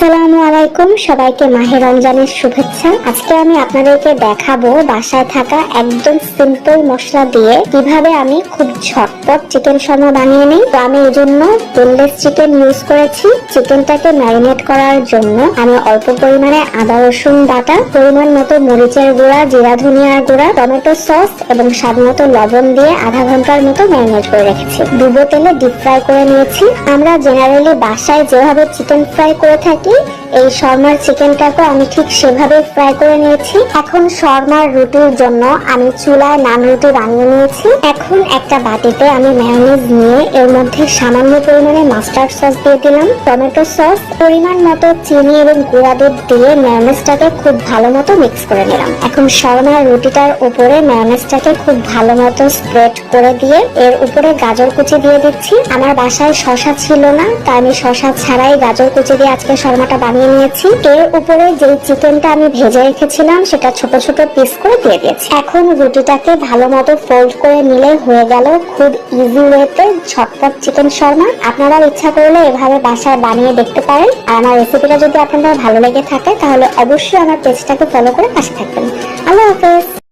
আসসালামু আলাইকুম, সবাইকে মাহে রমজানের শুভেচ্ছা। আজকে আমি আপনাদেরকে দেখাবো বাসায় থাকা একদম সিম্পল মশলা দিয়ে কিভাবে আমি খুব ঝটপট চিকেন শর্মা বানিয়ে নিই। তো আমি এই জন্য বোনলেস চিকেন ইউজ করেছি। চিকেনটাকে ম্যারিনেট করার জন্য আমি অল্প পরিমাণে আদা রসুন বাটা, পরিমাণ মতো মরিচের গুঁড়া, জিরা ধনিয়ার গুঁড়া, টমেটো সস এবং স্বাদ মতো লবণ দিয়ে আধা ঘন্টার মতো ম্যারিনেট করে রেখেছি। ডুবো তেলে ডিপ ফ্রাই করে নিয়েছি। আমরা জেনারেলি বাসায় যেভাবে চিকেন ফ্রাই করে থাকি, এই শর্মার চিকেনটাকে আমি ঠিক সেভাবে ফ্রাই করে নিয়েছি। এখন শর্মার রুটির জন্য আমি চুলায় নান রুটি বানিয়ে নিয়েছি। এখন একটা বাটিতে আমি মায়োনিজ নিয়ে এর মধ্যে সামান্য পরিমাণে মাস্টার্ড সস দিয়ে দিলাম, টমেটো সস, পরিমাণ মতো চিনি এবং গুঁড়া দুধ দিয়ে মায়োনিজটাকে খুব ভালো মতো মিক্স করে নিলাম। এখন শর্মার রুটিটার উপরে মায়োনিজটাকে খুব ভালো মতো স্প্রেড করে দিয়ে এর উপরে গাজর কুচি দিয়ে দিচ্ছি। আমার বাসায় শসা ছিল না, তাই আমি শসা ছাড়াই গাজর কুচি দিয়ে আজকে শর্মাটা বানিয়ে নিয়েছি। এর উপরে যে চিকেনটা আমি ভেজে রেখেছিলাম সেটা ছোট ছোট পিস করে দিয়ে দিয়েছি। এখন রুটিটাকে ভালো মতো ফোল্ড করে নিলে হয়ে গেল খুব ইজি ওয়েতে ঝটপট চিকেন শর্মা। আপনারা ইচ্ছা করলে এভাবে বাসায় বানিয়ে দেখতে পারেন। আর আমার রেসিপিটা যদি আপনাদের ভালো লেগে থাকে তাহলে অবশ্যই আমার পেজটাকে ফলো করে পাশে থাকবেন। আল্লাহ হাফেজ।